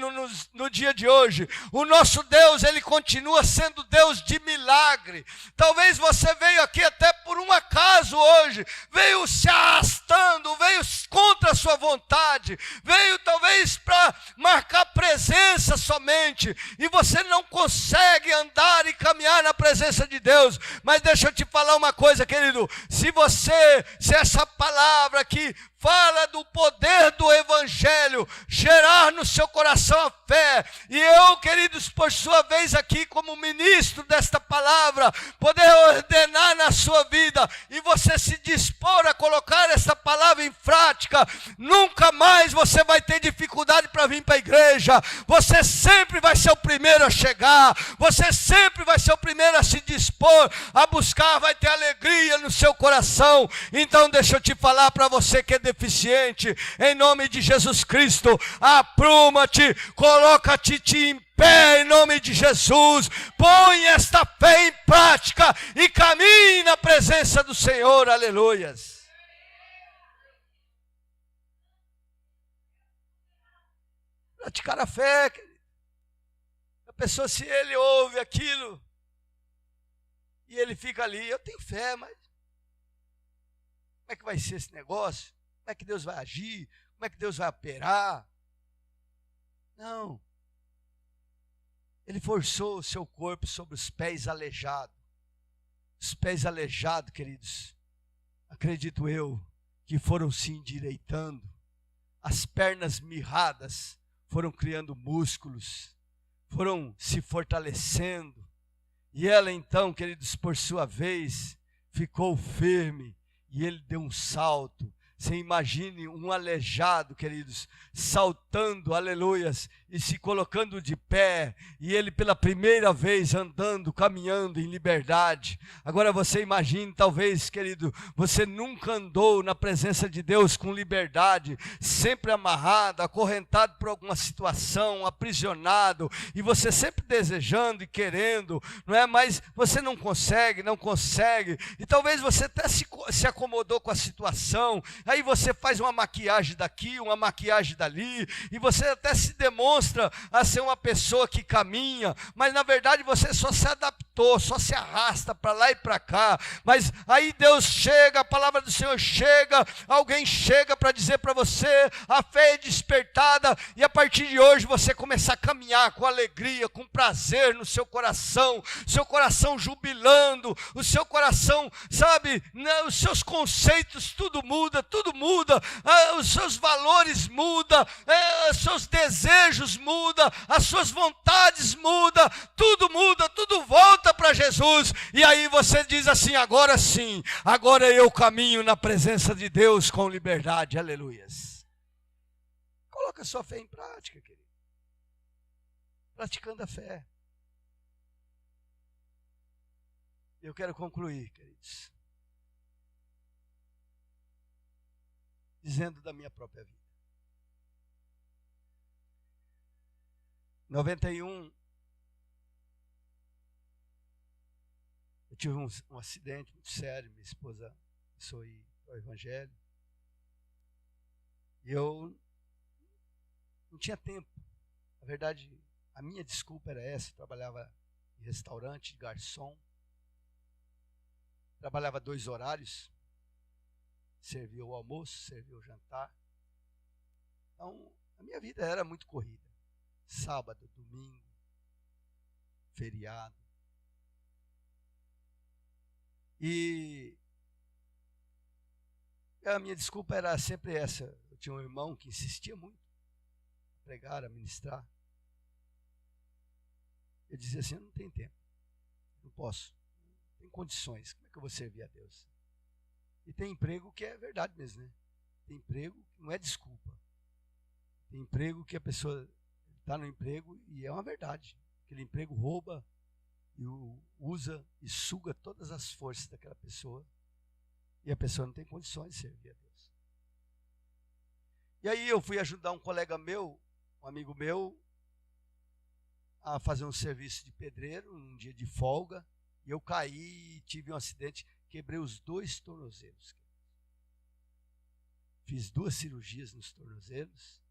no dia de hoje, o nosso Deus, ele continua sendo Deus de milagre. Talvez você veio aqui até por um acaso hoje, veio se arrastando, veio contra a sua vontade, veio talvez para marcar presença somente, e você não consegue andar e caminhar na presença de Deus. Mas deixa eu te falar uma coisa, querido, se essa palavra aqui fala do poder do Evangelho, gerar no seu coração a fé, e eu, queridos, por sua vez aqui como ministro desta palavra, poder ordenar na sua vida, e você se dispor a colocar essa palavra em prática, nunca mais você vai ter dificuldade para vir para a igreja. Você sempre vai ser o primeiro a chegar, você sempre vai ser o primeiro a se dispor a buscar, vai ter alegria no seu coração. Então deixa eu te falar para você que é deficiente, em nome de Jesus Cristo, apruma-te, coloca-te em pé em nome de Jesus, põe esta fé em prática e caminhe na presença do Senhor. Aleluias. Praticar a fé, querido. A pessoa, se ele ouve aquilo e ele fica ali: eu tenho fé, mas como é que vai ser esse negócio? Como é que Deus vai agir? Como é que Deus vai operar? Não. Ele forçou o seu corpo sobre os pés aleijados. Os pés aleijados, queridos, acredito eu, que foram se endireitando, as pernas mirradas foram criando músculos, foram se fortalecendo, e ela então, queridos, por sua vez, ficou firme, e ele deu um salto. Você imagine um aleijado, queridos, saltando, aleluias, e se colocando de pé, e ele pela primeira vez andando, caminhando em liberdade. Agora você imagine, talvez, querido, você nunca andou na presença de Deus com liberdade, sempre amarrado, acorrentado por alguma situação, aprisionado, e você sempre desejando e querendo, não é? Mas você não consegue, e talvez você até se acomodou com a situação. Aí você faz uma maquiagem daqui, uma maquiagem dali, e você até se demonstra a ser uma pessoa que caminha, mas na verdade você só se adaptou, só se arrasta para lá e para cá. Mas aí Deus chega, a palavra do Senhor chega, alguém chega para dizer para você, a fé é despertada, e a partir de hoje você começar a caminhar com alegria, com prazer no seu coração jubilando, o seu coração, sabe, né, os seus conceitos, tudo muda, os seus valores mudam, os seus desejos mudam, as suas vontades mudam, tudo volta para Jesus, e aí você diz assim, agora sim, agora eu caminho na presença de Deus com liberdade, aleluias. Coloca a sua fé em prática, querido, praticando a fé. Eu quero concluir, queridos, dizendo da minha própria vida. 91, eu tive um acidente muito sério, minha esposa começou a ir ao Evangelho, e eu não tinha tempo. Na verdade, a minha desculpa era essa, eu trabalhava em restaurante, garçom, trabalhava 2 horários, servia o almoço, servia o jantar. Então, a minha vida era muito corrida. Sábado, domingo, feriado. E a minha desculpa era sempre essa. Eu tinha um irmão que insistia muito a pregar, a ministrar. Eu dizia assim, eu não tenho tempo, não posso. Tem condições, como é que eu vou servir a Deus? E tem emprego que é verdade mesmo, né? Tem emprego que não é desculpa. Tem emprego que a pessoa está no emprego e é uma verdade. Aquele emprego rouba e usa e suga todas as forças daquela pessoa. E a pessoa não tem condições de servir a Deus. E aí eu fui ajudar um colega meu, um amigo meu, a fazer um serviço de pedreiro, um dia de folga. E eu caí e tive um acidente, quebrei os 2 tornozelos. Fiz 2 cirurgias nos tornozelos.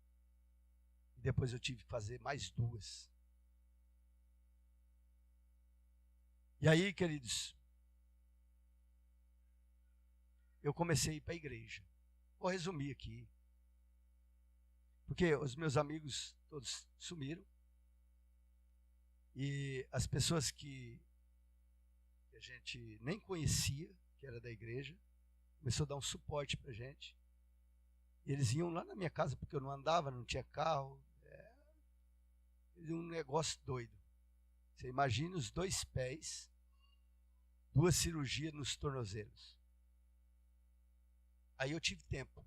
E depois eu tive que fazer mais 2. E aí, queridos, eu comecei a ir para a igreja. Vou resumir aqui. Porque os meus amigos todos sumiram. E as pessoas que a gente nem conhecia, que era da igreja, começou a dar um suporte para a gente. E eles iam lá na minha casa, porque eu não andava, não tinha carro. Um negócio doido. Você imagina os 2 pés, 2 cirurgias nos tornozelos. Aí eu tive tempo.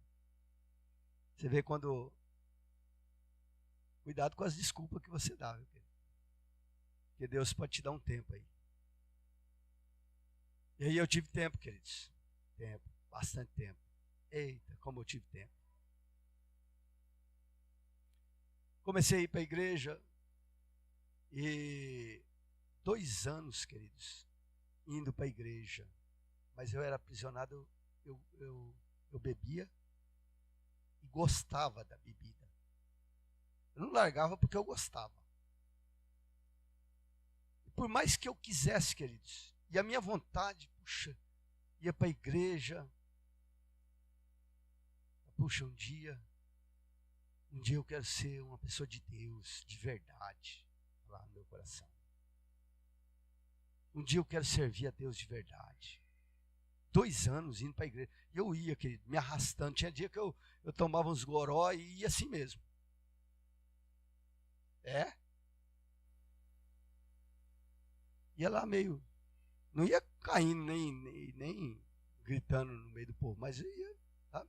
Você vê quando... Cuidado com as desculpas que você dá, viu? Porque Deus pode te dar um tempo aí. E aí eu tive tempo, queridos. Tempo, bastante tempo. Eita, como eu tive tempo. Comecei a ir para a igreja e 2 anos, queridos, indo para a igreja. Mas eu era aprisionado, eu bebia e gostava da bebida. Eu não largava porque eu gostava. E por mais que eu quisesse, queridos, e a minha vontade, puxa, ia para a igreja. Puxa, um dia eu quero ser uma pessoa de Deus, de verdade, lá no meu coração. Um dia eu quero servir a Deus de verdade. 2 anos indo para a igreja. E eu ia, querido, me arrastando. Tinha dia que eu tomava uns goró e ia assim mesmo. Ia lá meio... Não ia caindo, nem gritando no meio do povo, mas ia, tá?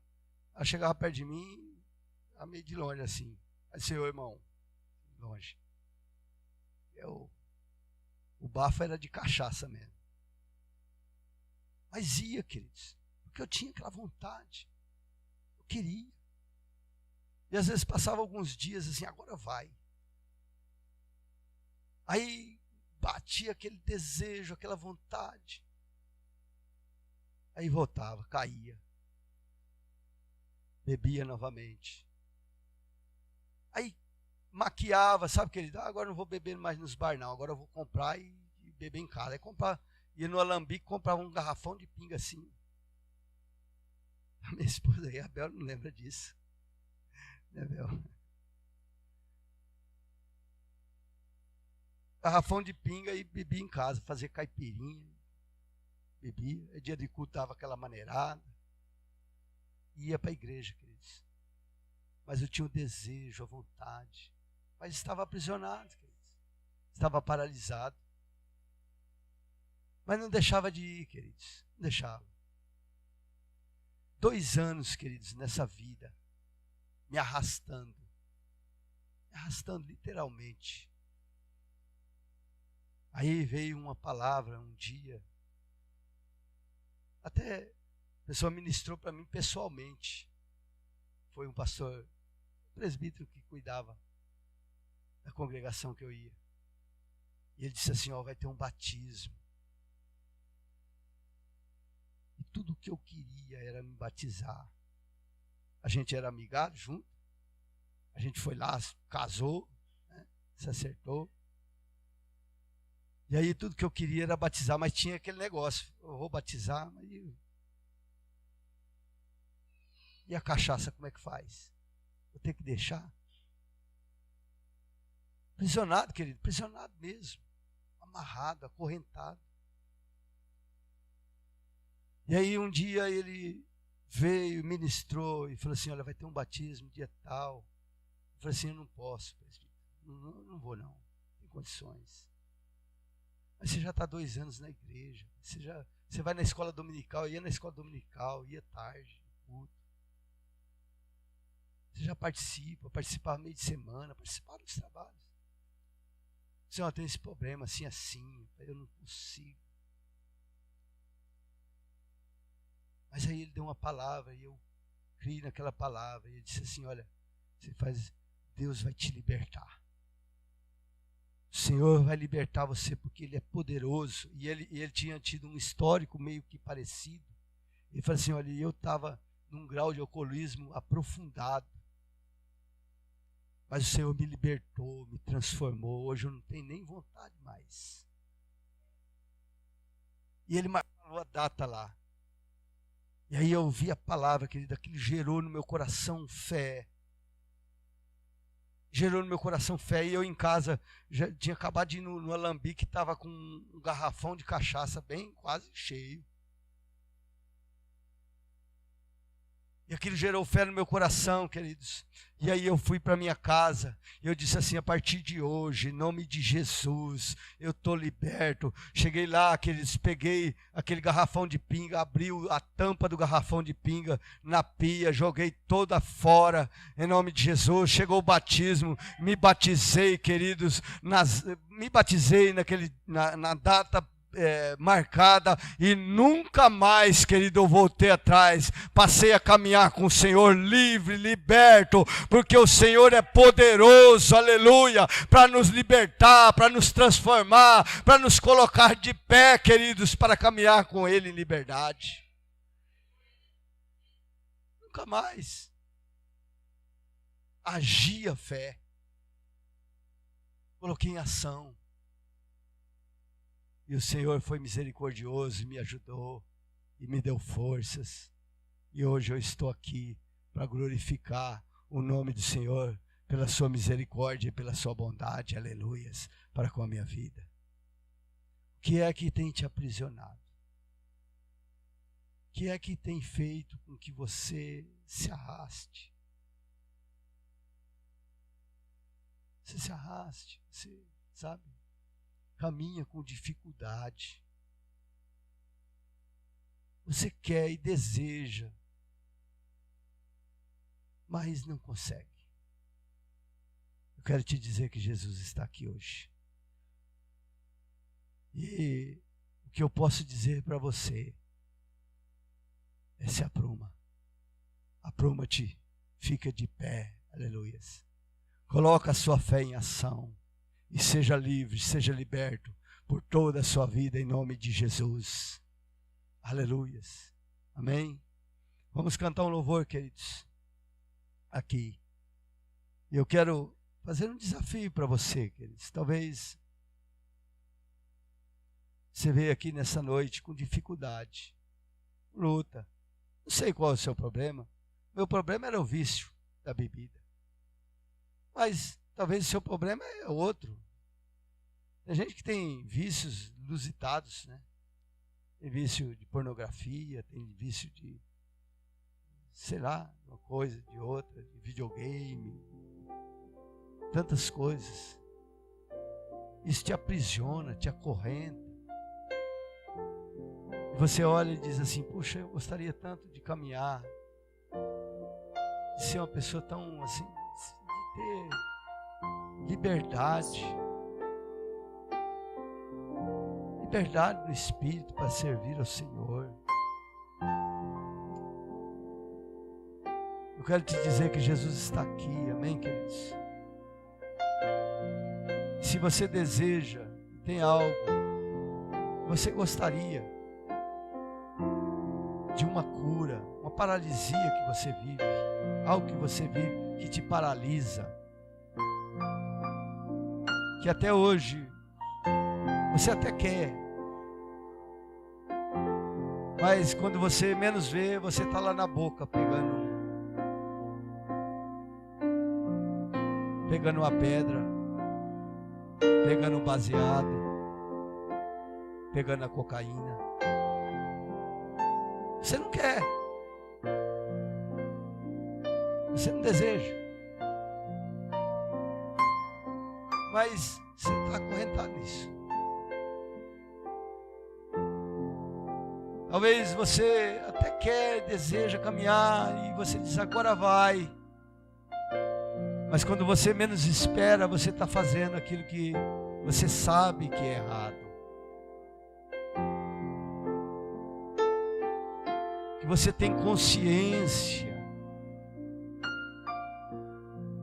Ela chegava perto de mim, meio de longe assim. Aí disse, ô irmão, longe. O bafo era de cachaça mesmo. Mas ia, queridos, porque eu tinha aquela vontade. Eu queria. E às vezes passava alguns dias assim, agora vai. Aí batia aquele desejo, aquela vontade. Aí voltava, caía. Bebia novamente. Aí maquiava, sabe, querido? Agora não vou beber mais nos bar não, agora eu vou comprar e beber em casa. Aí ia no Alambique, comprava um garrafão de pinga assim. A minha esposa aí, a Bel, não lembra disso. Né, Bel? Garrafão de pinga e bebia em casa, fazia caipirinha. Bebia, dia de culto dava aquela maneirada. Ia para a igreja, queridos. Mas eu tinha o desejo, a vontade. Mas estava aprisionado, queridos. Estava paralisado. Mas não deixava de ir, queridos. Não deixava. 2 anos, queridos, nessa vida. Me arrastando. Me arrastando literalmente. Aí veio uma palavra um dia. Até a pessoa ministrou para mim pessoalmente. Foi um pastor, um presbítero que cuidava da congregação que eu ia. E ele disse assim, ó, vai ter um batismo. E tudo o que eu queria era me batizar. A gente era amigado junto. A gente foi lá, casou, né, se acertou. E aí tudo que eu queria era batizar, mas tinha aquele negócio. Eu vou batizar, mas... E a cachaça, como é que faz? Vou ter que deixar? Prisionado, querido, prisionado mesmo. Amarrado, acorrentado. E aí um dia ele veio, ministrou e falou assim, olha, vai ter um batismo dia tal. Eu falei assim, eu não posso, presbítero. Não vou não, não tem condições. Mas você já está 2 anos na igreja. Você vai na escola dominical, ia na escola dominical, ia tarde, culto. Você já participava meio de semana, participava dos trabalhos. Senhor, tem esse problema, assim, eu não consigo. Mas aí ele deu uma palavra, e eu criei naquela palavra, e ele disse assim, olha, Deus vai te libertar. O Senhor vai libertar você porque Ele é poderoso. E ele tinha tido um histórico meio que parecido. Ele falou assim, olha, eu estava num grau de alcoolismo aprofundado. Mas o Senhor me libertou, me transformou. Hoje eu não tenho nem vontade mais. E ele marcou a data lá. E aí eu ouvi a palavra, querida, aquilo gerou no meu coração fé. Gerou no meu coração fé, e eu em casa já tinha acabado de ir no Alambique, estava com um garrafão de cachaça bem quase cheio. E aquilo gerou fé no meu coração, queridos. E aí eu fui para minha casa, e eu disse assim, a partir de hoje, em nome de Jesus, eu estou liberto. Cheguei lá, queridos, peguei aquele garrafão de pinga, abri a tampa do garrafão de pinga na pia, joguei toda fora, em nome de Jesus. Chegou o batismo, me batizei, queridos, me batizei na data marcada, e nunca mais, querido, eu voltei atrás. Passei a caminhar com o Senhor livre, liberto, porque o Senhor é poderoso, aleluia, para nos libertar, para nos transformar, para nos colocar de pé, queridos, para caminhar com Ele em liberdade. Nunca mais. Agi a fé, coloquei em ação. E o Senhor foi misericordioso e me ajudou e me deu forças. E hoje eu estou aqui para glorificar o nome do Senhor pela sua misericórdia e pela sua bondade, aleluias, para com a minha vida. O que é que tem te aprisionado? que é que tem feito com que você se arraste? Você se arraste, você, sabe, caminha com dificuldade. Você quer e deseja, mas não consegue. Eu quero te dizer que Jesus está aqui hoje. E o que eu posso dizer para você é: se apruma. Apruma-te, fica de pé, aleluias. Coloca a sua fé em ação e seja livre, seja liberto por toda a sua vida em nome de Jesus. Aleluias. Amém? Vamos cantar um louvor, queridos, aqui. E eu quero fazer um desafio para você, queridos. Talvez você veio aqui nessa noite com dificuldade, luta. Não sei qual é o seu problema. Meu problema era o vício da bebida. Mas talvez o seu problema é outro. Tem gente que tem vícios lusitados, né? Tem vício de pornografia, tem vício de, sei lá, uma coisa, de outra, de videogame, tantas coisas. Isso te aprisiona, te acorrenta. E você olha e diz assim: puxa, eu gostaria tanto de caminhar, de ser uma pessoa tão assim, de ter liberdade. Liberdade no Espírito para servir ao Senhor. Eu quero te dizer que Jesus está aqui, amém, queridos? Se você deseja, tem algo, você gostaria de uma cura, uma paralisia que você vive, algo que você vive que te paralisa, que até hoje você até quer, mas quando você menos vê, você está lá na boca pegando uma pedra, pegando um baseado, pegando a cocaína. Você não quer, você não deseja, mas você está acorrentado nisso. Talvez você até quer, deseja caminhar e você diz: agora vai. Mas quando você menos espera, você está fazendo aquilo que você sabe que é errado. Que você tem consciência,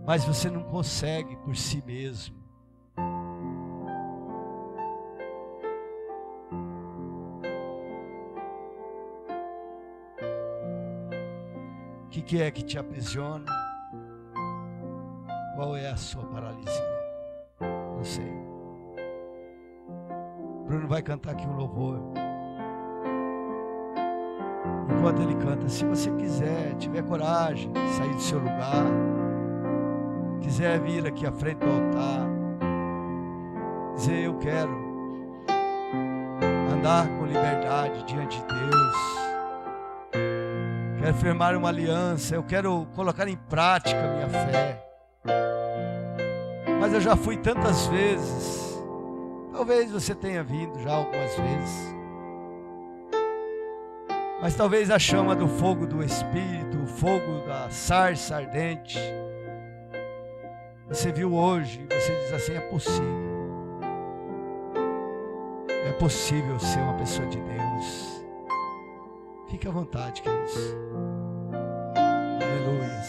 mas você não consegue por si mesmo. O que é que te aprisiona? Qual é a sua paralisia? Não sei. Bruno vai cantar aqui um louvor. Enquanto ele canta, se você quiser, tiver coragem, sair do seu lugar, quiser vir aqui à frente do altar, dizer: eu quero andar com liberdade diante de Deus, quero firmar uma aliança, eu quero colocar em prática a minha fé. Mas eu já fui tantas vezes, talvez você tenha vindo já algumas vezes, mas talvez a chama do fogo do Espírito, o fogo da sarça ardente, você viu hoje e você diz assim: é possível. É possível ser uma pessoa de Deus. Fique à vontade, queridos. Aleluia.